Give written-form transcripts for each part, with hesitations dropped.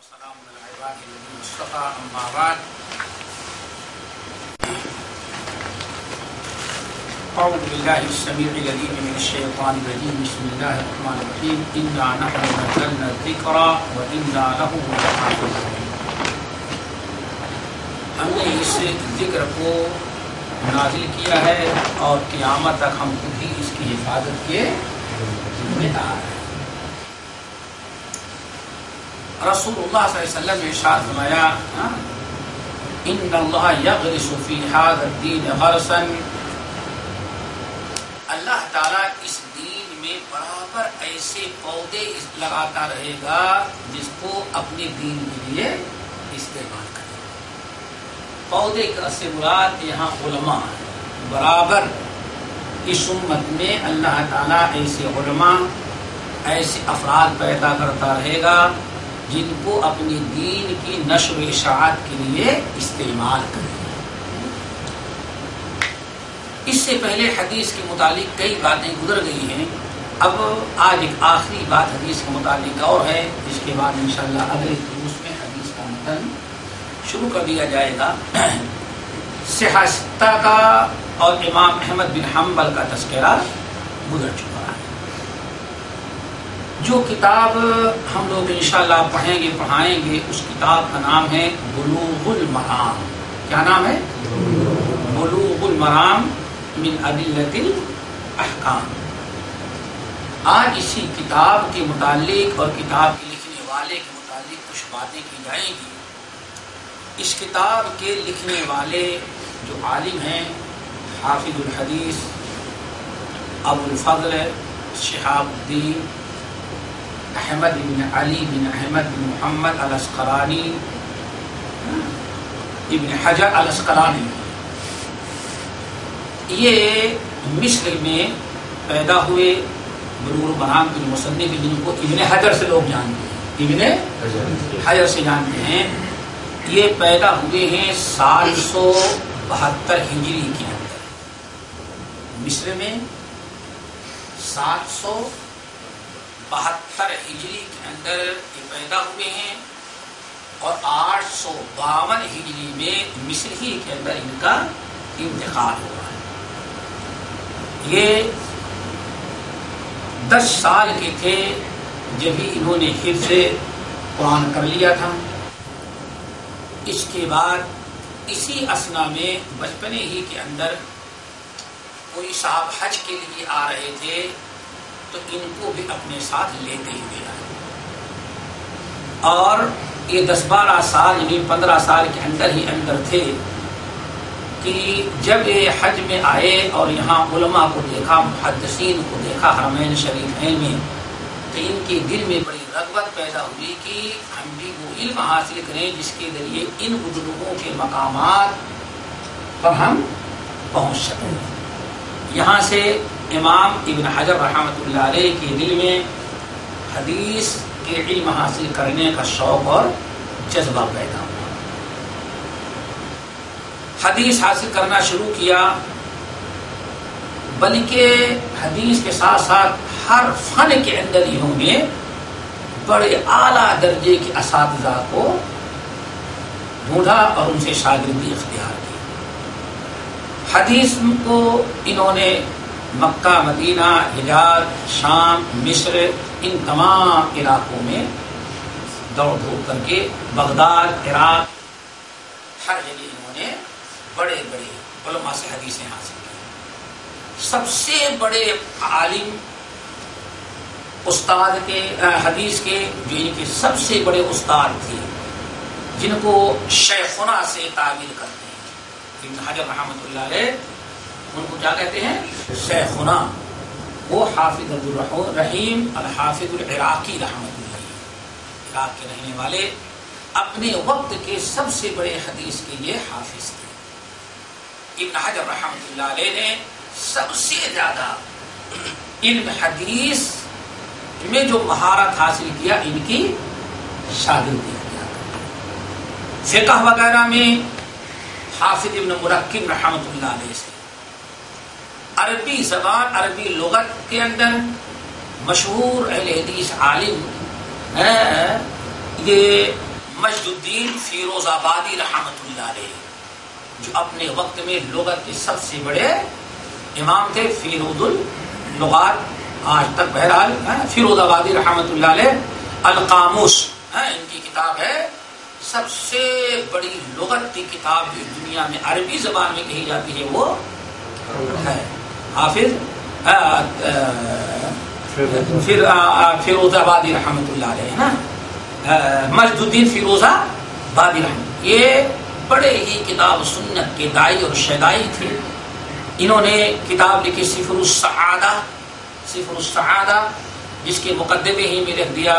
وسلام على عباد الذين اصطفى أما بعد أعوذ بالله السميع العليم من الشيطان الرجيم بسم الله الرحمن الرحيم إنا نحن نزلنا الذكر وإنا له لحافظون. ہم نے اس ذکر کو نازل کیا ہے اور قیامت تک ہم خود ہی اس کی حفاظت کے ذمہ دار ہیں. رسول اللہ صلی اللہ علیہ وسلم نے ارشاد فرمایا ان اللہ یغرس فی ھذا الدین غرسا، اللہ تعالیٰ اس دین میں برابر ایسے پودے لگاتا رہے گا جس کو اپنے دین کے لیے استعمال کرے. پودے سے مراد یہاں علماء ہیں. برابر اس امت میں اللہ تعالیٰ ایسے علماء، ایسے افراد پیدا کرتا رہے گا جن کو اپنے دین کی نشر و اشاعت کے لیے استعمال کریں. اس سے پہلے حدیث کے متعلق کئی باتیں گزر گئی ہیں. اب آج ایک آخری بات حدیث کے متعلق اور ہے، جس کے بعد انشاءاللہ اگلے دروس میں حدیث کا متن شروع کر دیا جائے گا. صحت کا اور امام احمد بن حنبل کا تذکرہ گزر چکا ہے. جو کتاب ہم لوگ انشاءاللہ پڑھیں گے پڑھائیں گے اس کتاب کا نام ہے بلوغ المرام. کیا نام ہے؟ بلوغ المرام من ادلۃ الاحکام. آج اسی کتاب کے متعلق اور کتاب کے لکھنے والے کے متعلق کچھ باتیں کی جائیں گی. اس کتاب کے لکھنے والے جو عالم ہیں حافظ الحدیث ابو الفضل شہاب الدین احمد بن علی بن احمد بن محمد الاسقلانی ابن حجر الاسقلانی، یہ مصر میں پیدا ہوئے. بلوغ المرام کے مصنف جن کو ابن حجر سے لوگ جانتے ہیں، ابن حجر سے جانتے ہیں. یہ پیدا ہوئے ہیں 772 ہجری کے اندر. مصر میں 772 ہجری کے اندر یہ پیدا ہوئے ہیں اور 852 ہجری میں مصر ہی کے اندر ان کا انتقال ہوا ہے. یہ 10 سال کے تھے جب ہی انہوں نے حفظ قرآن کر لیا تھا. اس کے بعد اسی اثنا میں بچپنے ہی کے اندر کوئی صاحب حج کے لیے آ رہے تھے تو ان کو بھی اپنے ساتھ لیتے ہوئے آئے. اور یہ 10-12 سال یعنی 15 سال کے اندر ہی اندر تھے کہ جب یہ حج میں آئے اور یہاں علماء کو دیکھا، محدثین کو دیکھا حرمین شریفین میں، تو ان کے دل میں بڑی رغبت پیدا ہوئی کہ ہم بھی وہ علم حاصل کریں جس کے ذریعے ان بزرگوں کے مقامات پر ہم پہنچ سکیں. یہاں سے امام ابن حجر رحمۃ اللہ علیہ کے دل میں حدیث کے علم حاصل کرنے کا شوق اور جذبہ پیدا ہوا. حدیث حاصل کرنا شروع کیا، بلکہ حدیث کے ساتھ ساتھ ہر فن کے اندر انہوں نے بڑے اعلیٰ درجے کے اساتذہ کو ڈھونڈا اور ان سے شاگردی اختیار کی. حدیث کو انہوں نے مکہ، مدینہ، حجاز، شام، مصر ان تمام علاقوں میں دوڑ دھوپ کر کے، بغداد، عراق، ہر جگہ انہوں نے بڑے بڑے علماء سے حدیثیں حاصل کی. سب سے بڑے عالم استاد کے حدیث کے جو ان کے سب سے بڑے استاد تھے جن کو شیخنا سے تعبیر کرتے ہیں ابن حجر رحمۃ اللہ علیہ، ان کو کیا کہتے ہیں؟ شیخنا. وہ حافظ عبدالرحیم الحافظ العراقی رحمۃ اللہ علیہ، عراق کے رہنے والے، اپنے وقت کے سب سے بڑے حدیث کے یہ حافظ تھے. ابن حجر رحمۃ اللہ علیہ نے سب سے زیادہ علم حدیث میں جو مہارت حاصل کیا ان کی شاگردی کیا. فقہ وغیرہ میں حافظ ابن مرکب رحمۃ اللہ علیہ سے، عربی زبان عربی لغت کے اندر مشہور اہل حدیث عالم یہ مجد الدین فیروز آبادی رحمۃ اللہ علیہ، جو اپنے وقت میں لغت کے سب سے بڑے امام تھے، فیروز اللغات آج تک بہرحال فیروز آبادی رحمۃ اللہ علیہ، القاموس ان کی کتاب ہے، سب سے بڑی لغت کی کتاب جو دنیا میں عربی زبان میں کہی جاتی ہے وہ ہے حافظ فیروز آبادی رحمۃ اللہ علیہ نا، مجد الدین فیروز آبادی رحمۃ، یہ بڑے ہی کتاب سنت کے دائی اور شیدائی تھے. انہوں نے کتاب لکھی سفر السعادہ، جس کے مقدمے ہی میں رکھ دیا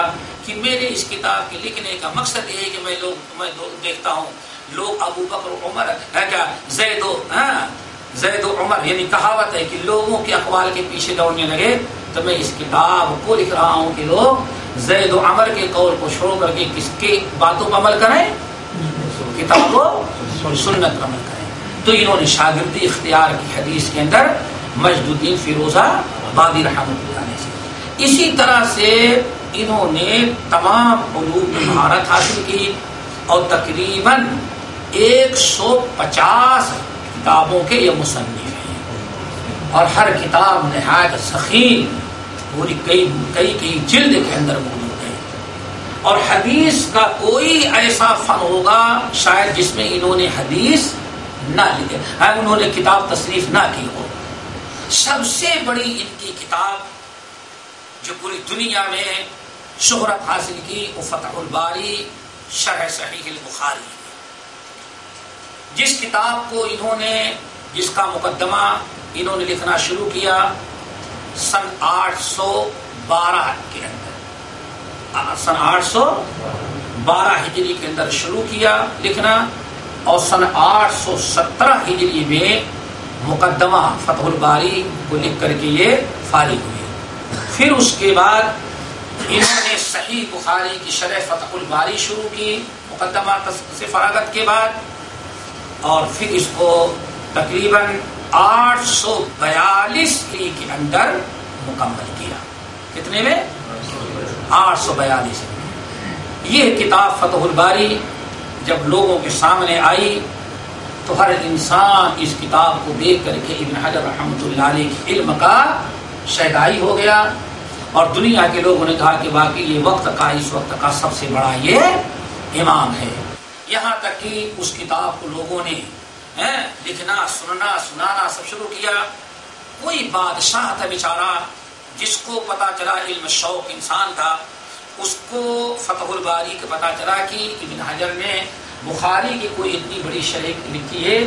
کہ میرے اس کتاب کے لکھنے کا مقصد یہ ہے کہ میں دیکھتا ہوں لوگ ابو بکر و عمر کیا زید و عمر، یعنی کہاوت ہے کہ لوگوں کے اقوال کے پیچھے دوڑنے لگے، تو میں اس کتاب کو لکھ رہا ہوں کہ لوگ زید و عمر کے قول کو چھوڑ کر کے کس کے باتوں پر عمل کریں، کتاب و سنت پر عمل کریں. تو انہوں نے شاگردی اختیار کی حدیث کے اندر مجد الدین فیروز آبادی رحمۃ اللہ علیہ سے. اسی طرح سے انہوں نے تمام علوم میں مہارت حاصل کی اور تقریباً 150 کتابوں کے یہ مصنف ہیں، اور ہر کتاب نہایت ضخیم پوری کئی جلد کے اندر موجود ہے. اور حدیث کا کوئی ایسا فن ہوگا شاید جس میں انہوں نے حدیث نہ لکھے، انہوں نے کتاب تصنیف نہ کی ہو. سب سے بڑی ان کی کتاب جو پوری دنیا میں شہرت حاصل کی وہ فتح الباری شرح صحیح البخاری، جس کتاب کو انہوں نے، جس کا مقدمہ انہوں نے لکھنا شروع کیا سن 812 کے اندر، سن 812 ہجری کے اندر شروع کیا لکھنا، اور سن 817 ہجری میں مقدمہ فتح الباری کو لکھ کر کے یہ فارغ ہوئے. پھر اس کے بعد انہوں نے صحیح بخاری کی شرح فتح الباری شروع کی مقدمہ سے فراغت کے بعد، اور پھر اس کو تقریباً 842 کے اندر مکمل کیا. کتنے میں؟ 842. یہ کتاب فتح الباری جب لوگوں کے سامنے آئی تو ہر انسان اس کتاب کو دیکھ کر کے ابن حجر رحمۃ اللہ علیہ کے علم کا شہدائی ہو گیا، اور دنیا کے لوگوں نے کہا کہ واقعی یہ وقت کا، اس وقت کا سب سے بڑا یہ امام ہے. یہاں تک کہ اس کتاب کو لوگوں نے لکھنا، سنانا سب شروع کیا. کوئی بادشاہ تھا بیچارہ جس کو پتا چلا، علم شوق انسان تھا، اس کو فتح الباری کا پتا چلا کہ ابن حجر نے بخاری کی کوئی اتنی بڑی شرح لکھی ہے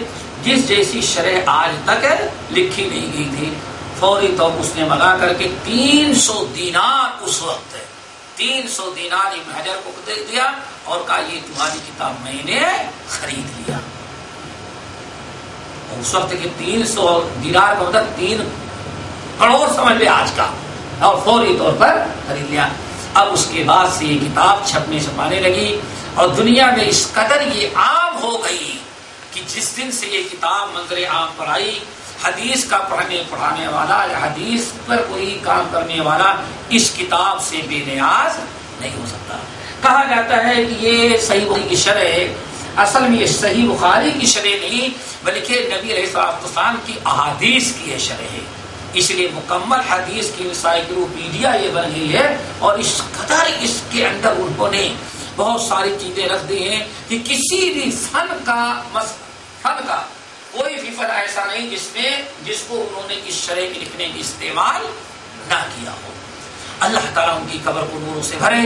جس جیسی شرح آج تک لکھی نہیں گئی تھی. فوری طور اس نے منگا کر کے 300 دینار، اس وقت 300 دینار ابن حجر کو دے دیا اور کہا یہ تمہاری کتاب میں نے خرید لیا. اس وقت کے 300 دینار کا مطلب 3 کروڑ سمجھ لے آج کا، اور فوری طور پر خرید لیا. اب اس کے بعد سے یہ کتاب چھپانے لگی، اور دنیا میں اس قدر یہ عام ہو گئی کہ جس دن سے یہ کتاب منظر عام پر آئی، حدیث کا پڑھانے والا یا حدیث پر کوئی کام کرنے والا اس کتاب سے بے نیاز نہیں ہو سکتا. کہا جاتا ہے کہ یہ صحیح بخاری کی شرح ہے، اصل میں یہ صحیح بخاری کی شرح نہیں بلکہ نبی علیہ السلام کی احادیث کی یہ شرح ہے. اس لیے مکمل حدیث کی انسائکلوپیڈیا یہ بن گئی ہے، اور اس قدر اس کے اندر انہوں نے بہت ساری چیزیں رکھ دی ہیں کہ کسی بھی فن کا کوئی بھی فن ایسا نہیں جس کو انہوں نے اس شرح کے لکھنے کی استعمال نہ کیا ہو. اللہ تعالیٰ ان کی قبر کو نوروں سے بھرے.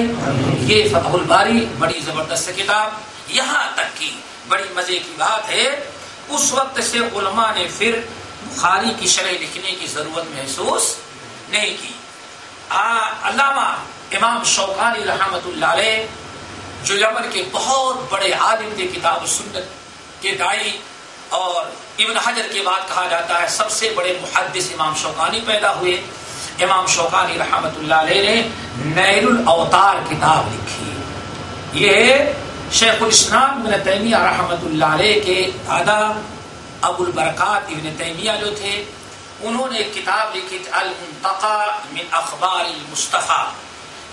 یہ فتح الباری بڑی زبردست کتاب. یہاں تک کی بڑی مزے کی بات ہے، اس وقت سے علماء نے پھر بخاری کی شرح لکھنے کی ضرورت محسوس نہیں کی. علامہ امام شوکانی رحمۃ اللہ علیہ جو یمن کے بہت بڑے عالم تھے، کتاب سنت کے دائی، اور ابن حجر کے بعد کہا جاتا ہے سب سے بڑے محدث امام شوکانی پیدا ہوئے. امام شوکانی رحمۃ اللہ علیہ نے نیل الاوطار کتاب لکھی. یہ شیخ الاسلام ابن تیمیہ رحمۃ اللہ علیہ کے دادا ابو البرکات ابن تیمیہ جو تھے، انہوں نے ایک کتاب لکھی المنتقى من اخبار المصطفیٰ.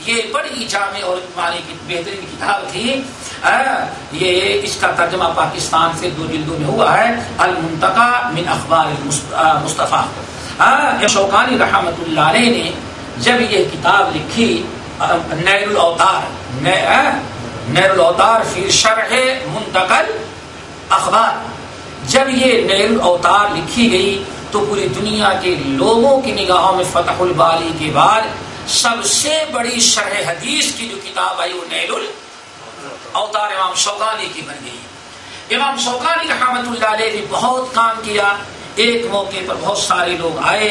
یہ بڑی جامع اور معنی کی بہترین کتاب تھی. یہ اس کا ترجمہ پاکستان سے 2 جلدوں میں ہوا ہے. المنتقى من اخبار المصطفیٰ. شوکانی رحمۃ اللہ علیہ نے جب یہ کتاب لکھی نیل الاوطار فی شرح منتقى اخبار، جب یہ نیل الاوطار لکھی گئی تو پوری دنیا کے لوگوں کی نگاہوں میں فتح الباری کے بعد سب سے بڑی شرح حدیث کی جو کتاب آئی وہ نیل الاوطار امام شوکانی کی بن گئی. امام شوکانی رحمۃ اللہ علیہ نے بہت کام کیا. ایک موقع پر بہت سارے لوگ آئے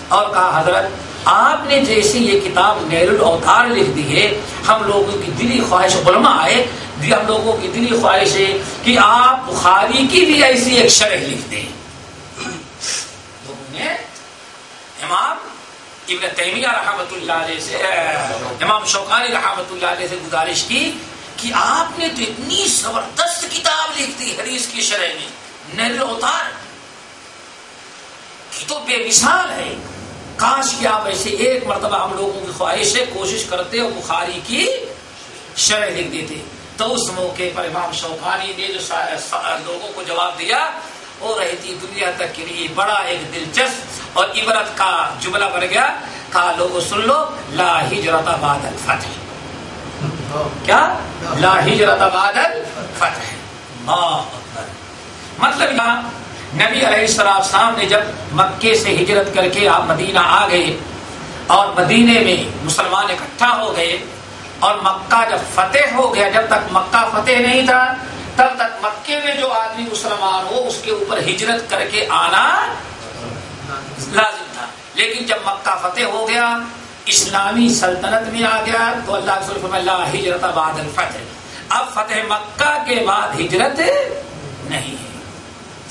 اور کہا حضرت آپ نے جیسے یہ کتاب نیل الاوطار لکھ دی ہے، ہم لوگوں کی دلی خواہش، علماء آئے، ہم لوگوں کی دلی خواہش ہے کہ آپ بخاری کی بھی ایسی ایک شرح لکھ دیں. لوگوں نے امام ابن تیمیہ رحمۃ اللہ علیہ سے، امام شوکانی رحمۃ اللہ علیہ سے گزارش کی کہ آپ نے تو اتنی زبردست کتاب لکھ دی حدیث کی شرح میں، نیل الاوطار کی تو بے مثال ہے. کاش کہ آپ ایسے ایک مرتبہ ہم لوگوں کی خواہش ہے کوشش کرتے اور بخاری کی شرح لکھ دیتے. تو اس موقع پر امام شوکانی نے جو لوگوں کو جواب دیا وہ رہتی دنیا تک کے لیے بڑا ایک دلچسپ اور عبرت کا جملہ بن گیا. کہا لوگوں سن لو، لا ہجرت بعد الفتح. کیا؟ لا ہجرت بعد الفتح. مطلب یہاں نبی علیہ السلام نے جب مکے سے ہجرت کر کے آپ مدینہ آ گئے اور مدینے میں مسلمان اکٹھا ہو گئے اور مکہ جب فتح ہو گیا، جب تک مکہ فتح نہیں تھا تب تک مکے میں جو آدمی مسلمان ہو اس کے اوپر ہجرت کر کے آنا لازم تھا. لیکن جب مکہ فتح ہو گیا، اسلامی سلطنت میں آ گیا، تو اللہ کے رسول فرمایا لا ہجرت بعد الفتح. اب فتح مکہ کے بعد ہجرت نہیں ہے.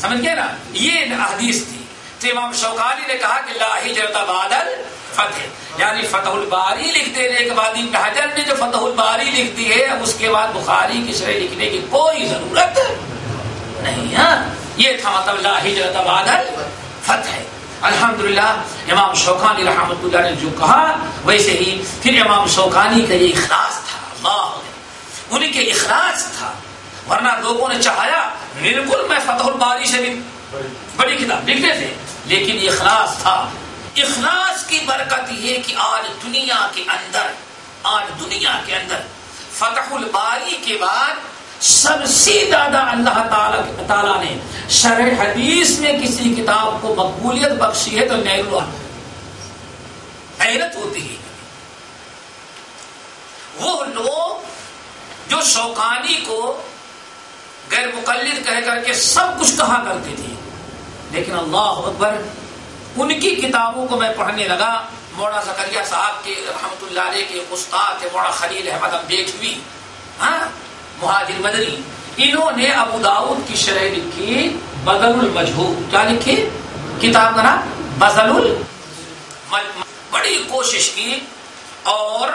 سمجھ گئے نا؟ یہ حدیث تھی. تو امام شوکانی نے کہا کہ لا ہجرت بعد الفتح، یعنی فتح الباری لکھ دینے کے بعد ابن حجر نے جو فتح الباری لکھ دی ہے اس کے بعد بخاری کی شرح لکھنے کی کوئی ضرورت نہیں ہے. یہ تھا مطلب لا ہجرت بعد الفتح. الحمدللہ امام شوکانی رحمۃ اللہ نے جو کہا ویسے ہی پھر امام شوکانی کا یہ اخلاص تھا. اللہ انہیں کے اخلاص تھا، ورنہ لوگوں نے چاہا بالکل میں فتح الباری سے بھی بڑی کتاب لکھتے تھے، لیکن اخلاص تھا. اخلاص کی برکت یہ کہ آج دنیا کے اندر فتح الباری کے بعد سب سے زیادہ اللہ تعالیٰ نے شرح حدیث میں کسی کتاب کو مقبولیت بخشی ہے تو نیل الاوطار. حیرت ہوتی ہے وہ لوگ جو شوکانی کو غیر مقلد کہہ کر کے سب کچھ کہا کرتے تھے، لیکن اللہ اکبر ان کی کتابوں کو میں پڑھنے لگا. مولانا زکریا صاحب کے رحمۃ اللہ علیہ کے استاد تھے مولانا خلیل احمد بیٹھوی، مہاجر مدنی، انہوں نے ابو داؤد کی شرح لکھی بدل المجہور. کیا لکھی؟ کتاب کا نام بدل المجہور. بڑی کوشش کی اور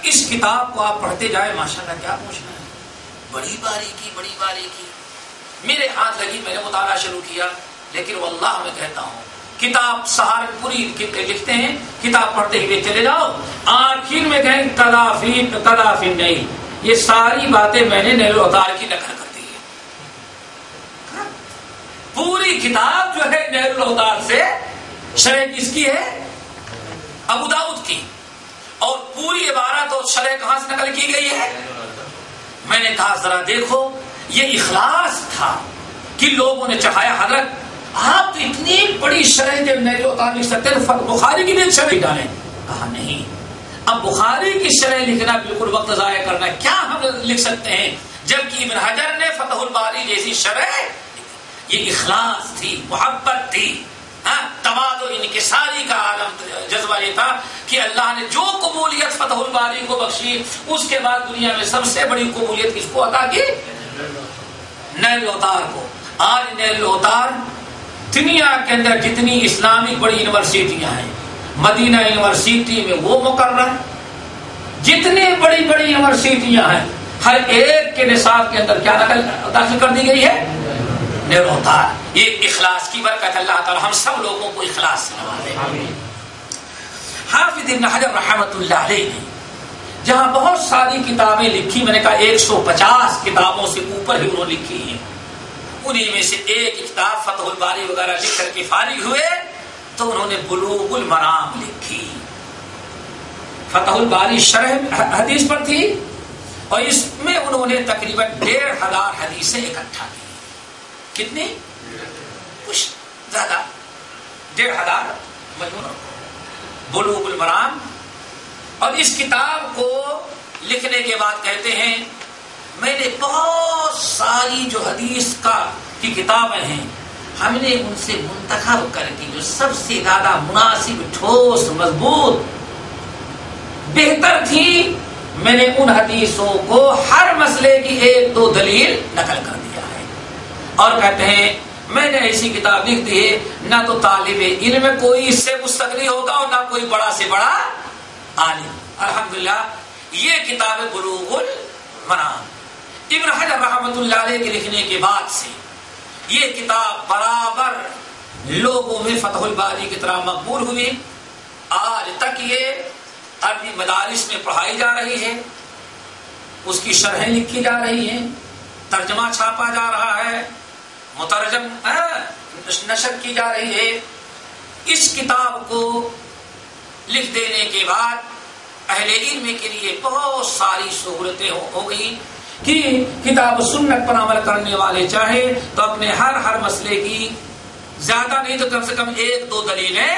اس کتاب کو آپ پڑھتے جائیں ماشاءاللہ کیا پوچھنا ہے، بڑی باریکی میرے ہاتھ لگی. میں نے مطالعہ شروع کیا، لیکن واللہ میں کہتا ہوں کتاب سہارنپوری لکھتے ہیں، کتاب پڑھتے ہوئے چلے جاؤ، آخر میں کہیں تدافین نہیں. یہ ساری باتیں میں نے نیل الاوطار کی نقل کر دی ہے. پوری کتاب جو ہے نیل الاوطار سے شرح کس کی ہے؟ ابو داؤد کی. اور پوری عبارت اور شرح کہاں سے نقل کی گئی ہے؟ میں نے کہا ذرا دیکھو یہ اخلاص تھا کہ لوگوں نے چاہا حضرت آپ تو اتنی بڑی شرح جب نیل الاوطار لکھ سکتے ہیں بخاری کی بھی شرح ڈالیں. کہا نہیں، اب بخاری کی شرح لکھنا بالکل وقت ضائع کرنا. کیا ہم لکھ سکتے ہیں جبکہ ابن حجر نے فتح الباری جیسی شرح. یہ اخلاص تھی، محبت تھی، تواضع انکساری کا عالم جذبہ یہ تھا کہ اللہ نے جو قبولیت فتح الباری کو بخشی اس کے بعد دنیا میں سب سے بڑی قبولیت کس کو عطا کی؟ نیل الاوطار کو. آج نیل الاوطار دنیا کے اندر جتنی اسلامک بڑی یونیورسٹیاں ہیں، مدینہ یونیورسٹی میں وہ مقرر، جتنی بڑی بڑی یونیورسٹیاں ہیں ہر ایک کے نصاب کے اندر کیا داخل کر دی گئی ہے؟ نیل الاوطار. یہ اخلاص کی برکت. اللہ تعالی ہم سب لوگوں کو اخلاص سے نوازے. حافظ ابن حجر رحمۃ اللہ علیہ نے جہاں بہت ساری کتابیں لکھی، میں نے کہا 150 کتابوں سے اوپر ہی انہوں نے لکھی ہیں، انہی میں سے ایک کتاب فتح الباری وغیرہ لکھ کر کے فارغ ہوئے تو انہوں نے بلوغ المرام لکھی۔ فتح الباری شرح حدیث پر تھی اور اس میں انہوں نے تقریباً 1500 حدیثیں اکٹھا کی۔ کتنی؟ کچھ زیادہ 1500 مجموعہ بلوغ المرام۔ اور اس کتاب کو لکھنے کے بعد کہتے ہیں میں نے بہت ساری جو حدیث کی کتابیں ہیں ہم نے ان سے منتخب کر کے جو سب سے زیادہ مناسب، ٹھوس، مضبوط، بہتر تھی، میں نے ان حدیثوں کو ہر مسئلے کی 1-2 دلیل نقل کر دیا ہے۔ اور کہتے ہیں میں نے ایسی کتاب لکھ دی ہے نہ تو طالب علم میں کوئی اس سے مستغنی ہوگا اور نہ کوئی بڑا سے بڑا عالم۔ الحمدللہ یہ کتاب بلوغ المرام ابن حجر رحمۃ اللہ علیہ کے لکھنے کے بعد سے یہ کتاب برابر لوگوں میں فتح الباری کی طرح مقبول ہوئی۔ آج تک یہ عربی مدارس میں پڑھائی جا رہی ہے، اس کی شرحیں لکھی جا رہی ہیں، ترجمہ چھاپا جا رہا ہے، مترجم نشر کی جا رہی ہے۔ اس کتاب کو لکھ دینے کے بعد اہل علم کے لیے بہت ساری سہولتیں ہو گئی کہ کتاب سنت پر عمل کرنے والے چاہے تو اپنے ہر مسئلے کی زیادہ نہیں تو کم سے کم 1-2 دلیلیں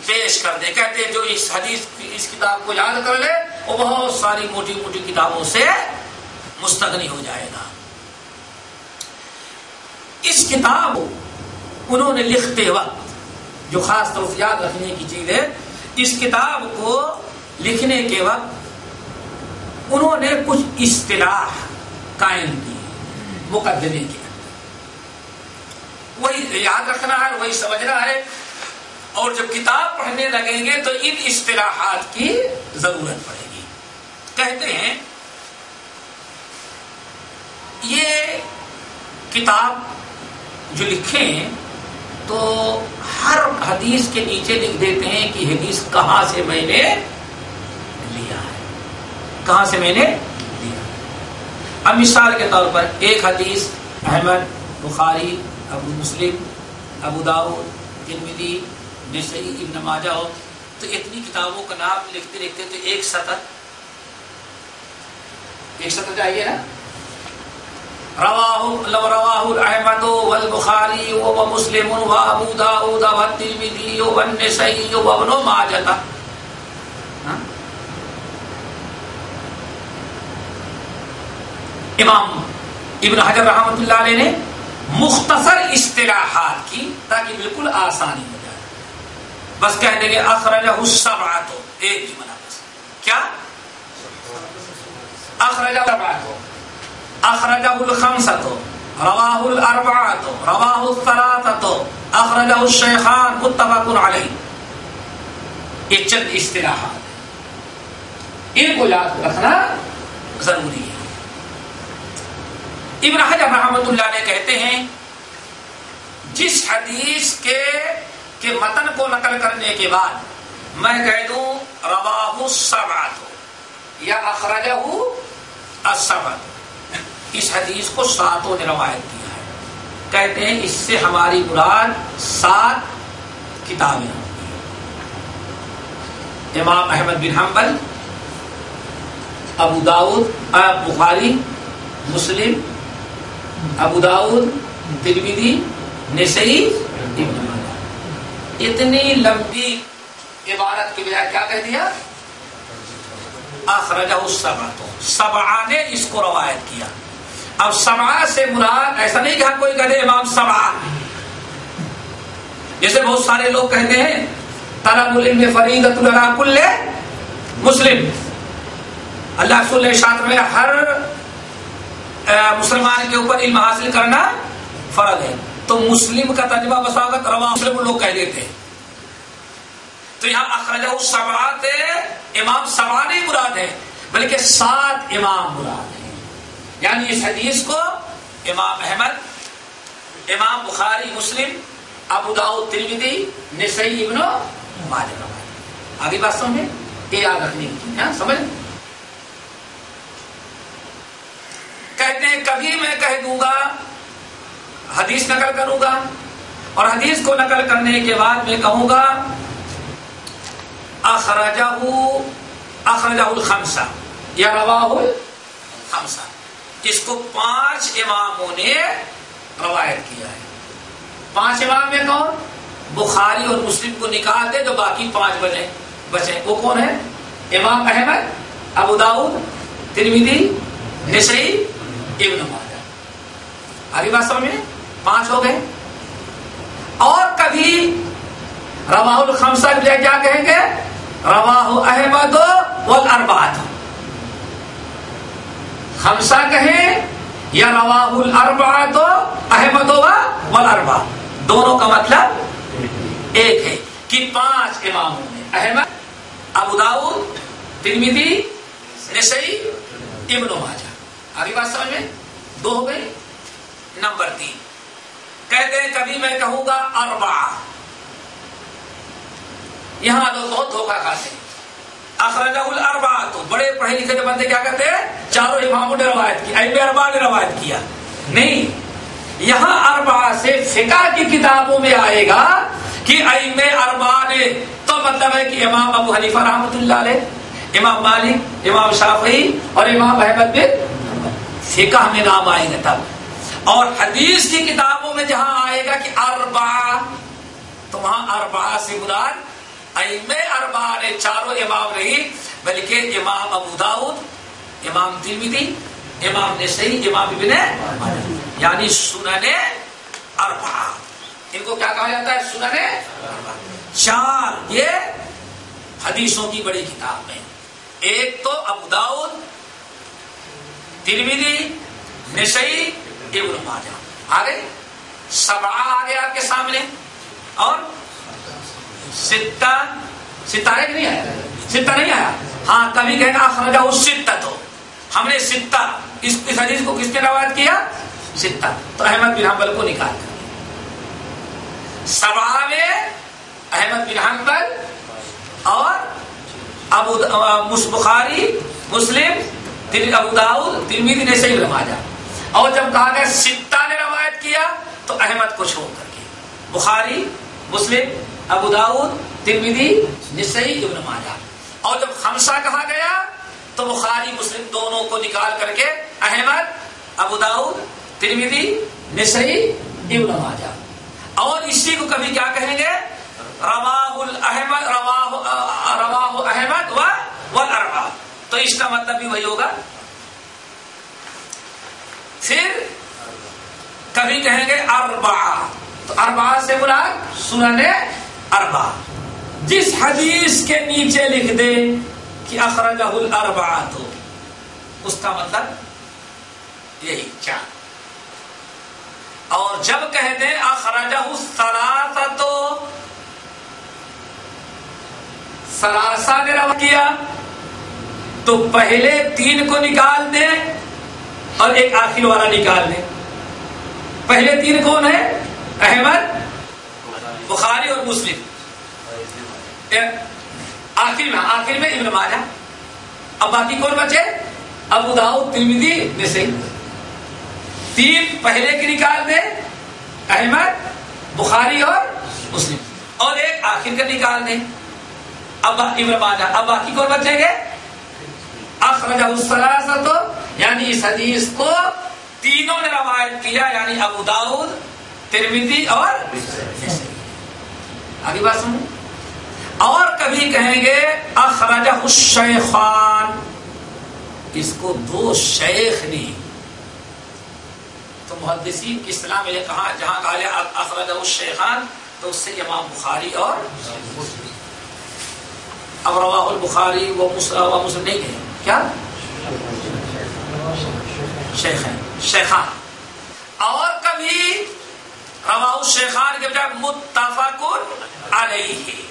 پیش کر دے۔ کہتے ہیں جو اس کتاب کو یاد کر لے وہ بہت ساری موٹی موٹی کتابوں سے مستغنی ہو جائے گا۔ اس کتاب انہوں نے لکھتے وقت جو خاص طور سے یاد رکھنے کی چیز ہے، اس کتاب کو لکھنے کے وقت انہوں نے کچھ اصطلاح قائم کی مقدمے کے، وہی یاد رکھنا ہے، وہی سمجھنا ہے، اور جب کتاب پڑھنے لگیں گے تو ان اصطلاحات کی ضرورت پڑے گی۔ کہتے ہیں یہ کتاب جو لکھے ہیں تو ہر حدیث کے نیچے لکھ دیتے ہیں کہ حدیث کہاں سے میں نے لیا ہے، کہاں سے میں نے لیا۔ اب مثال کے طور پر ایک حدیث احمد، بخاری، ابو مسلم، ابو داؤد، ترمذی، نسائی، ابن ماجہ ہو تو اتنی کتابوں کا نام لکھتے لکھتے تو ایک سطر چاہیے نا۔ رواہ احمد والبخاری ومسلم وابو داؤد والترمذی والنسائی وابن ماجہ۔ امام ابن حجر رحمۃ اللہ علیہ نے مختصر اصطلاحات کی تاکہ بالکل آسانی ہو جائے، بس کہہ دیں گے اخرجہ السبعۃ، ایک جملہ بس، کیا اخرجہ السبعۃ، اخرجہ الخمسۃ، رواہ الاربعۃ، رواہ الثلاثۃ، اخرجہ الشیخان متفق علیہ۔ یہ چند اصطلاحات ان کو یاد رکھنا ضروری ہے۔ ابن حجر رحمۃ اللہ علیہ کہتے ہیں جس حدیث کے متن کو نقل کرنے کے بعد میں کہہ دوں رواہ السبعۃ یا اخرجہ السبعۃ، اس حدیث کو 7 نے روایت کیا ہے، کہتے ہیں اس سے ہماری مراد 7 کتابیں ہوتی ہیں۔ امام احمد بن حنبل، ابو داؤد، بخاری، مسلم، ابو داؤد، ترمذی، نسائی، ابن ماجہ۔ اتنی لمبی عبارت کی بجائے کیا کہہ دیا؟ اخرجہ السبعۃ، 7 نے اس کو روایت کیا۔ اب 7 سے مراد ایسا نہیں کہ ہر کوئی کہتے امام 7، جیسے بہت سارے لوگ کہتے ہیں طلب العلم فریضۃ علی کل مسلم، اللہ رسول نے ارشاد میں ہر مسلمان کے اوپر علم حاصل کرنا فرض ہے، تو مسلم کا ترجمہ بساوقت رواہ مسلم لوگ کہہ دیتے ہیں، تو یہاں اخرجہ السبعۃ امام 7 نہیں مراد ہے بلکہ 7 امام مراد ہے، یعنی اس حدیث کو امام احمد، امام بخاری، مسلم، ابو داؤد، ترمذی، نسائی، ابن ماجہ۔ آگے بات سمجھیں، یہ یاد رکھنے کی چیز، سمجھ کبھی میں کہہ دوں گا حدیث نقل کروں گا اور حدیث کو نقل کرنے کے بعد میں کہوں گا اخرجہ الخمسہ یا رواہ الخمسہ، اس کو 5 اماموں نے روایت کیا ہے۔ 5 امام میں کون؟ بخاری اور مسلم کو نکال دے تو باقی 5 بچے، وہ کون ہے؟ امام احمد، ابو داؤد، ترمذی، نسائی، ابن ماجہ۔ آگے بات سمجھ میں 5 ہو گئے۔ اور کبھی رواہ الخمسہ کیا کہیں گے؟ رواہ احمد والاربعہ، خمسہ کہیں یا رواہ الاربعہ تو احمد والاربعہ، دونوں کا مطلب ایک ہے کہ 5 اماموں نے احمد، ابو داؤد، ترمذی، نسائی، ابن ماجہ۔ آگے بات سمجھ میں 2 ہو گئی۔ نمبر 3 کہتے ہیں کبھی میں کہوں گا اربعہ، یہاں لوگ بہت دھوکہ کھاتے ہیں۔ اخرجہ الاربعہ تو بڑے پڑھے لکھے بندے کیا کہتے ہیں؟ چاروں اماموں نے روایت کی، ائمہ اربعہ نے روایت کیا۔ نہیں، یہاں اربعہ سے فقہ کی کتابوں میں آئے گا کہ ائمہ اربعہ نے، تو مطلب ہے کہ امام ابو حنیفہ رحمۃ اللہ علیہ، امام مالک، امام شافعی اور امام احمد بن، فقہ میں نام آئے گا تب۔ اور حدیث کی کتابوں میں جہاں آئے گا کہ اربعہ، تو وہاں اربعہ سے مراد ائمہ اربعہ نے چاروں امام نہیں بلکہ امام ابو داؤد، امام ترمذی، امام نسائی، امام ابن ماجہ، یعنی سنن اربعہ۔ ان کو کیا کہا جاتا ہے؟ سنن اربعہ۔ 4 یہ حدیثوں کی بڑی کتاب میں، ایک تو ابو داؤد، ترمذی، نسائی، ابن ماجہ۔ آگے 7 آ گیا آپ کے سامنے، اور 6 ہے کہ نہیں آیا؟ 6 نہیں آیا؟ ہاں، کبھی کہنا اخرجہ الستہ، تو ہم نے 6 اس حدیث کو کس نے روایت کیا؟ 6، تو احمد بن حنبل کو نکال کر 7 میں احمد بن حنبل اور بخاری، مسلم، ابو داؤد، ترمذی، نسائی، ابن ماجہ۔ اور جب کہا گیا 6 نے روایت کیا تو احمد کو چھوڑ کر کے بخاری، مسلم، ابو داؤد، ترمذی، نسائی، ابن ماجہ۔ اور جب 5 کہا گیا تو بخاری، مسلم دونوں کو نکال کر کے احمد، ابو داؤد، ترمذی، نسائی، ابن ماجہ۔ اور اسی کو کبھی کیا کہیں گے؟ رواہ الاحمد، رواہ احمد والاربعہ، تو اس کا مطلب بھی وہی ہوگا۔ پھر کبھی کہیں گے اربعہ، تو اربعہ سے مراد سنن اربعہ۔ جس حدیث کے نیچے لکھ دے کہ اخرجہ الاربعہ، تو اس کا مطلب یہی 4۔ اور جب کہہ دیں اخرجہ الثلاثہ، تو ثلاثہ نے روایت کیا تو پہلے 3 کو نکال دیں اور ایک آخر والا نکال دیں۔ پہلے 3 کون ہیں؟ احمد، بخاری اور مسلم۔ آخر میں ابن ماجہ۔ اب باقی کون بچے؟ ابو داؤد، ترمذی، نسائی۔ 3 پہلے کی نکال دیں، احمد، بخاری اور مسلم، اور ایک آخر کا نکال دیں، اب ابن ماجہ۔ اب باقی کون بچیں گے؟ اخرجہ الثلاثہ، تو یعنی اس حدیث کو 3 نے روایت کیا، یعنی ابو داؤد، ترمذی اور نسائی۔ آگے بات سنو۔ اور کبھی کہیں گے اخرجہ الشیخان، اس کو 2 شیخ نے، تو محدثین کی اصطلاح میں کہا جہاں کہا گیا اخرجہ الشیخان تو اس سے امام بخاری اور مسلم۔ اب رواہ البخاری و مسلم نہیں کہیں، کیا شیخان۔ اور کبھی رواہ الشیخان کے بجائے متفق علیہ،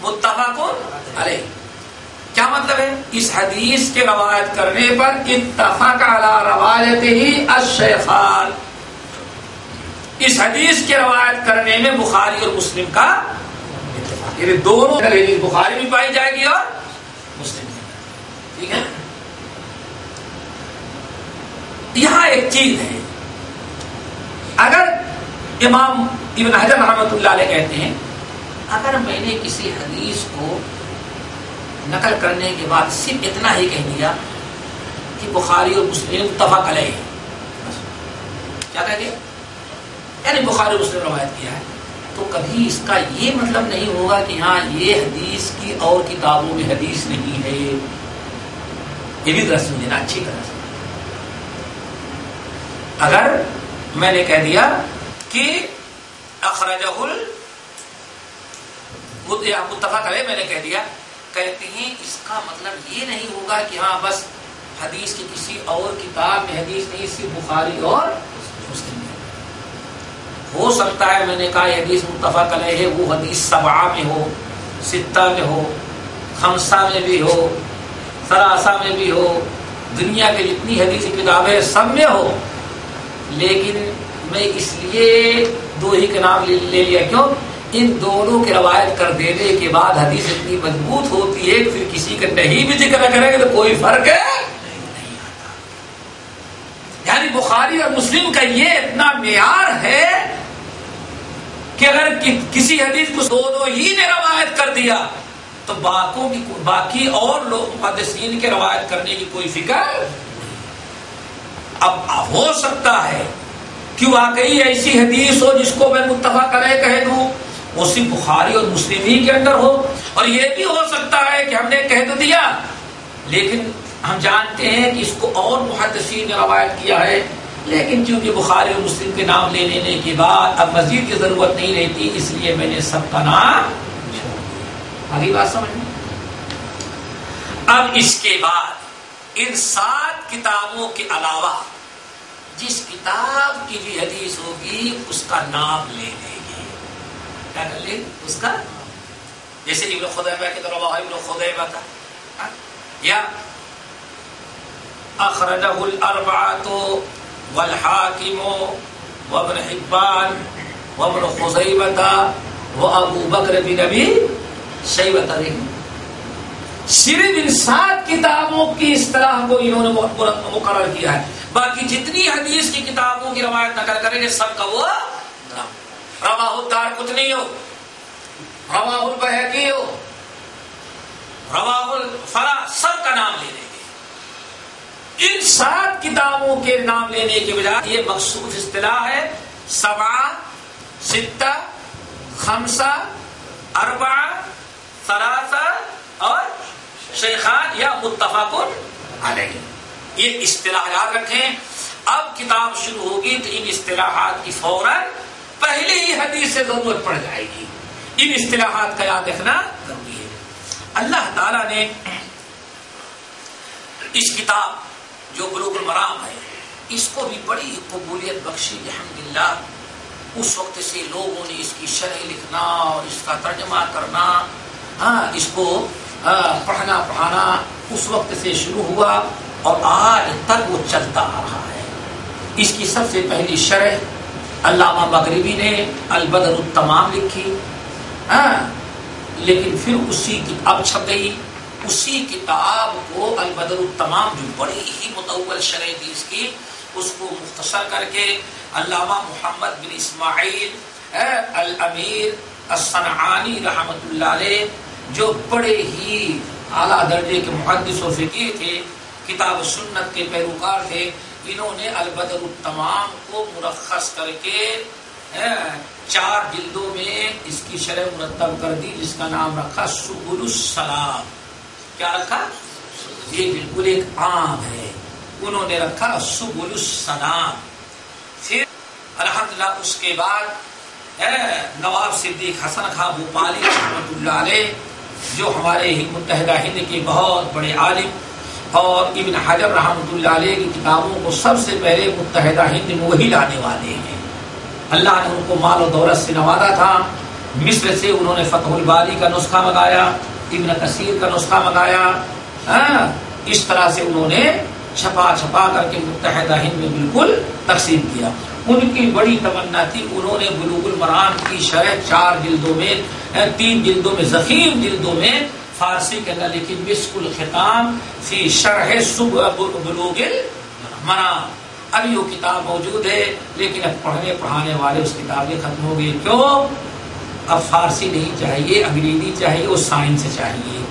متفق علیہ کیا مطلب ہے؟ اس حدیث کے روایت کرنے پر اتفق علی روایتہ الشیخان، اس حدیث کے روایت کرنے میں بخاری اور مسلم کا اتفاق، یعنی دونوں بخاری بھی پائی جائے گی اور مسلم بھی۔ ٹھیک ہے، یہاں یہاں ایک چیز ہے، اگر امام ابن حجر رحمۃ اللہ علیہ کہتے ہیں اگر میں نے کسی حدیث کو نقل کرنے کے بعد صرف اتنا ہی کہہ دیا کہ بخاری اور مسلم متفق علیہ ہے، کیا کہہ دیا یعنی بخاری اور مسلم روایت کیا ہے، تو کبھی اس کا یہ مطلب نہیں ہوگا کہ ہاں یہ حدیث کی اور کتابوں میں حدیث نہیں ہے. یہ بھی درست سمجھنا اچھی طرح سے. اگر میں نے کہہ دیا کہ اخرجہ متفق علیہ میں نے کہہ دیا، کہتے ہیں اس کا مطلب یہ نہیں ہوگا کہ ہاں بس حدیث کی کسی اور کتاب میں حدیث نہیں، صرف بخاری اور مسلم میں. ہو سکتا ہے میں نے کہا یہ حدیث متفق علیہ ہے، وہ حدیث سبعہ میں ہو، ستہ میں ہو، خمسہ میں بھی ہو، ثلاثہ میں بھی ہو، دنیا کے جتنی حدیث کتابیں سب میں ہو، لیکن میں اس لیے دو ہی کا نام لے لیا. کیوں؟ ان دونوں کی روایت کر دینے کے بعد حدیث اتنی مضبوط ہوتی ہے کہ پھر کسی کا نہیں بھی ذکر کریں گے تو کوئی فرق ہے نہیں آتا. یعنی بخاری اور مسلم کا یہ اتنا معیار ہے کہ اگر کسی حدیث کو دونوں ہی نے روایت کر دیا تو باقی اور لوگ محدثین کے روایت کرنے کی کوئی فکر. اب ہو سکتا ہے کہ واقعی ایسی حدیث ہو جس کو میں متفق علیہ کہہ دوں، وہ صرف بخاری اور مسلم ہی کے اندر ہو، اور یہ بھی ہو سکتا ہے کہ ہم نے کہہ تو دیا لیکن ہم جانتے ہیں کہ اس کو اور محدثین نے روایت کیا ہے، لیکن چونکہ بخاری اور مسلم کے نام لے لینے کے بعد اب مزید کی ضرورت نہیں رہتی، اس لیے میں نے سب کا نام چھوڑ دیا. آگے بات سمجھ میں. اب اس کے بعد ان 7 کتابوں کے علاوہ جس کتاب کی بھی حدیث ہوگی اس کا نام لے لیں گے. کیا کر لیں اس کا؟ جیسے ابن خزیمہ کی طرح ابن خزیمہ کا یا اخرجہ الاربعۃ والحاکم وابن حبان وابن خزیمہ وابو بکر بن ابی شیبہ. صرف ان 7 کتابوں کی اصطلاح کو انہوں نے مقرر کیا ہے. باقی جتنی حدیث کی کتابوں کی روایت نقل کریں گے سب کا وہ رواہ الدارقطنی ہو، رواہ البیہقی ہو، رواہ الفلا، سب کا نام لے لیں گے. ان 7 کتابوں کے نام لینے کے بجائے یہ مخصوص اصطلاح ہے 7، 6، 5، 4، 3 اور شیخان یا متفق علیہ. یہ اصطلاح یاد رکھیں. اب کتاب شروع ہوگی تو ان اصطلاحات کی فوراً پہلے ہی حدیث سے ضرورت پڑ جائے گی. ان اصطلاحات کا یاد رکھنا ضروری ہے. اللہ تعالیٰ نے اس کتاب جو بلوغ المرام ہے اس کو بھی بڑی قبولیت بخشی الحمدللہ. اس وقت سے لوگوں نے اس کی شرح لکھنا اور اس کا ترجمہ کرنا، اس کو پڑھنا پڑھانا اس وقت سے شروع ہوا اور آج تک وہ چلتا آ رہا ہے. اس کی سب سے پہلی شرح علامہ مغربی نے البدر التمام لکھی، لیکن پھر اسی کی اب چھپ گئی. اسی کتاب کو البدر التمام جو بڑی ہی مطول شرح تھی اس کو مختصر کر کے علامہ محمد بن اسماعیل الامیر الصنعانی رحمۃ اللہ علیہ جو بڑے ہی اعلیٰ درجے کے محدث و فقیہ تھے، کتاب سنت کے پیروکار تھے، انہوں نے البدر التمام کو مرخص کر کے 4 جلدوں میں اس کی شرح مرتب کر دی، جس کا نام رکھا سبل السلام. کیا رکھا؟ یہ بالکل ایک عام ہے، انہوں نے رکھا سبل السلام. پھر الحمدللہ اس کے بعد نواب صدیق حسن خان بھوپالی رحمۃ اللہ علیہ جو ہمارے متحدہ ہند کے بہت بڑے عالم، اور ابن حجر رحمۃ اللہ علیہ کی کتابوں کو سب سے پہلے متحدہ ہند میں وہی لانے والے ہیں. اللہ نے ان کو مال و دولت سے نوازا تھا. مصر سے انہوں نے فتح الباری کا نسخہ منگایا، ابن کثیر کا نسخہ منگایا. اس طرح سے انہوں نے چھپا کر کے متحدہ ہند میں بالکل تقسیم کیا. ان کی بڑی تمنا تھی بلوغ المرام کی شرح 4 جلدوں میں 3 جلدوں میں ضخیم جلدوں میں فارسی کے اندر لکھی مسک الختام فی شرح بلوغ المرام. ابھی وہ کتاب موجود ہے لیکن اب پڑھنے پڑھانے والے اس کتابیں ختم ہو گئی. کیوں؟ اب فارسی نہیں چاہیے، انگریزی چاہیے، وہ سائنس چاہیے.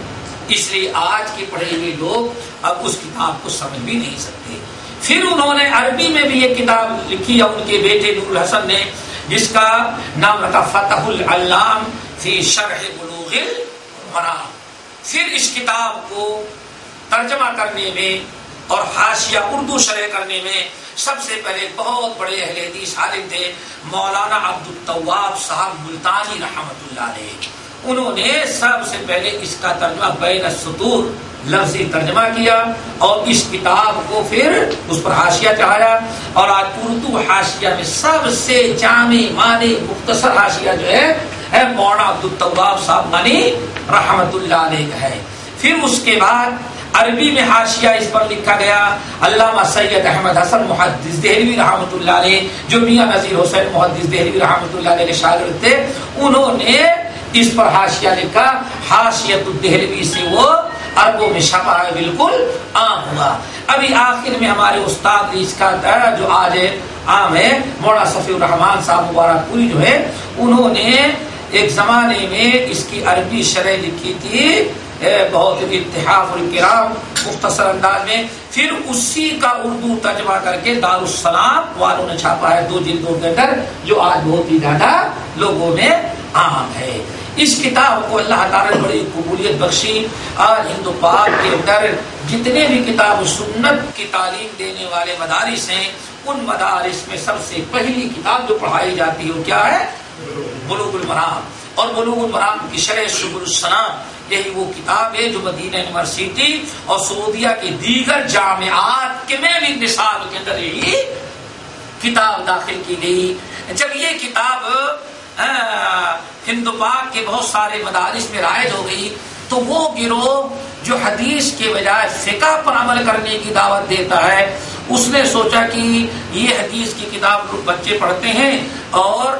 اس لیے آج کے پڑھے ہوئے لوگ اب اس کتاب کو سمجھ بھی نہیں سکتے. پھر انہوں نے عربی میں بھی یہ کتاب لکھی ہے ان کے بیٹے نور الحسن نے، جس کا نام رکھا فتح العلام فی شرح بلوغ المرام. پھر اس کتاب کو ترجمہ کرنے میں اور حاشیہ اردو شرح کرنے میں سب سے پہلے بہت بڑے اہل حدیث عالم تھے مولانا عبد التواب صاحب ملتانی رحمۃ اللہ علیہ. انہوں نے سب سے پہلے اس کا ترجمہ بین السطور لفظی ترجمہ کیا اور اس کتاب کو پھر اس پر حاشیہ چڑھایا. اور آج اردو حاشیہ میں سب سے جامع معنی مختصر حاشیہ جو ہے مولانا عبد التواب صاحب مانی رحمۃ اللہ علیہ کا ہے. پھر اس کے بعد عربی میں حاشیہ اس پر لکھا گیا علامہ سید احمد حسن محدث دہلوی رحمۃ اللہ علیہ، جو میاں نذیر حسین محدث دہلوی رحمۃ اللہ علیہ کے شاگرد تھے. انہوں نے اس پر حاشیہ لکھا. حاشیۃ الدہلوی سے وہ عربوں میں چھپا ہے، بالکل عام ہوا. ابھی آخر میں ہمارے استاد اس کا جو آج عام ہے مولانا صفی الرحمان صاحب مبارک پوری جو ہے، انہوں نے ایک زمانے میں اس کی عربی شرح لکھی تھی بہت اتحاف الکرام مختصر انداز میں. پھر اسی کا اردو ترجمہ کر کے دارالسلام والوں نے چھاپا ہے 2 جلدوں کے اندر، جو آج بہت ہی زیادہ لوگوں میں عام ہے. اس کتاب کو اللہ تعالیٰ نے بڑی قبولیت بخشی. آج ہند پاک کے اندر جتنے بھی کتاب سنت کی تعلیم دینے والے مدارس ہیں، ان مدارس میں سب سے پہلی کتاب جو پڑھائی جاتی ہے وہ کیا ہے؟ بلوغ المرام. اور بلوغ المرام کی شرح سبل السلام یہی وہ کتاب ہے جو مدینہ یونیورسٹی اور سعودیہ کے دیگر جامعات کے میں بھی نصاب کے اندر یہی کتاب داخل کی گئی. جب یہ کتاب ہند پاک کے بہت سارے مدارس میں رائج ہو گئی تو وہ گروہ جو حدیث کے بجائے فقہ پر عمل کرنے کی دعوت دیتا ہے، اس نے سوچا کہ یہ حدیث کی کتاب بچے پڑھتے ہیں اور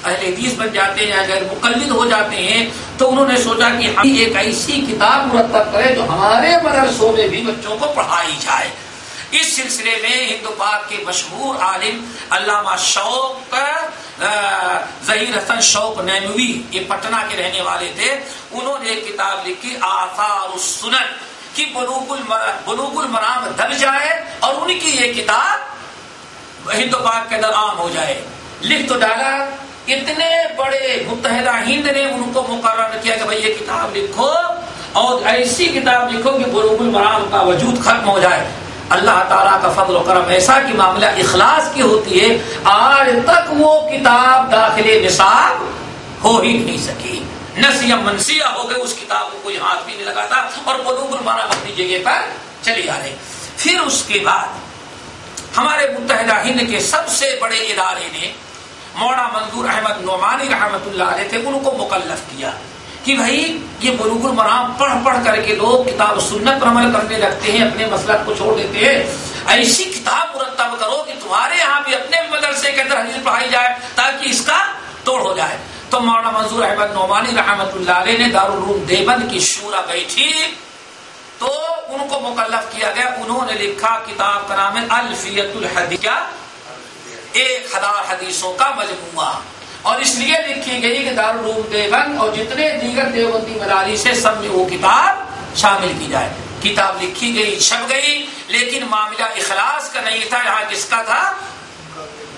اہل حدیث بن جاتے ہیں، اگر مقلد ہو جاتے ہیں، تو انہوں نے سوچا کہ ہم ایک ایسی کتاب مرتب کریں جو ہمارے مدرسوں میں بھی بچوں کو پڑھائی جائے. اس سلسلے میں ہند پاک کے مشہور عالم علامہ شوق ظہیر حسن شوق نیموی، یہ پٹنہ کے رہنے والے تھے، انہوں نے ایک کتاب لکھی آثار السنن کہ بلوغ المرام دب جائے اور ان کی یہ کتاب ہند پاک کے اندر عام ہو جائے. لکھ تو ڈالا. اتنے بڑے متحدہ ہند نے ان کو مقرر کیا کہ بھائی یہ کتاب لکھو اور ایسی کتاب لکھو کہ بلوغ المرام کا وجود ختم ہو جائے. اللہ تعالیٰ کا فضل و کرم ایسا کہ معاملہ اخلاص کی ہوتی ہے، آج تک وہ کتاب داخل نصاب ہو ہی نہیں سکی. نسیہ منسیہ ہو گئے، اس کتاب کو کوئی ہاتھ بھی نہیں لگاتا اور بلوغ المرام اپنی جگہ پر چلی آ رہے. پھر اس کے بعد ہمارے متحدہ ہند کے سب سے بڑے ادارے نے مولانا منظور احمد نعمانی رحمۃ اللہ علیہ تھے، ان کو مکلف کیا کہ بھائی یہ بلوغ المرام پڑھ پڑھ کر کے لوگ کتاب سنت پر عمل کرنے لگتے ہیں، اپنے مسلک کو چھوڑ دیتے ہیں. ایسی کتاب مرتب کرو کہ تمہارے یہاں بھی اپنے مدرسے کے اندر حدیث پڑھائی جائے تاکہ اس کا توڑ ہو جائے. تو مولانا منظور احمد نعمانی رحمۃ اللہ علیہ نے دارالعلوم دیوبند کی شورا بیٹھی تو ان کو مکلف کیا گیا. انہوں نے لکھا کتاب کا نام ہے الفیۃ الحدیث، 1000 حدیثوں کا مجموعہ. اور اس لیے لکھی گئی کہ دارالعلوم دیوبند اور جتنے دیگر دیوبندی مدارس سے سب میں وہ کتاب شامل کی جائے. کتاب لکھی گئی، چھپ گئی، لیکن معاملہ اخلاص کا نہیں تھا، یہاں کس کا تھا؟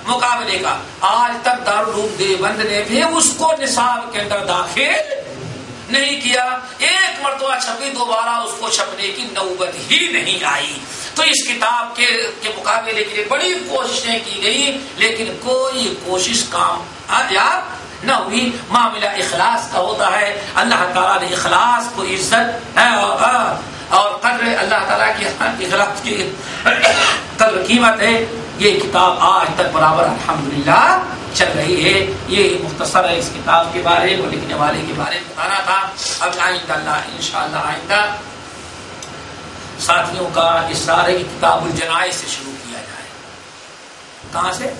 مقابلے کا. آج تک دارالعلوم دیوبند نے بھی اس کو نصاب کے اندر داخل نہیں کیا. ایک مرتبہ چھپی، دوبارہ اس کو چھپنے کی نوبت ہی نہیں آئی. تو اس کتاب کے مقابلے کے لیے بڑی کوششیں کی گئی، لیکن کوئی کوشش کامیاب نہ ہوئی. معاملہ اخلاص کا ہوتا ہے. اللہ تعالیٰ نے اخلاص کو عزت اور قدر، اللہ تعالیٰ کی اخلاص کی قدر قیمت ہے. یہ کتاب آج تک برابر الحمدللہ چل رہی ہے. یہ مختصر ہے اس کتاب کے بارے میں، لکھنے والے کے بارے میں بتانا تھا. اب آئندہ اللہ انشاءاللہ آئندہ ساتھیوں کا اس سارے کی کتاب الجنائز سے شروع کیا جائے. کہاں سے؟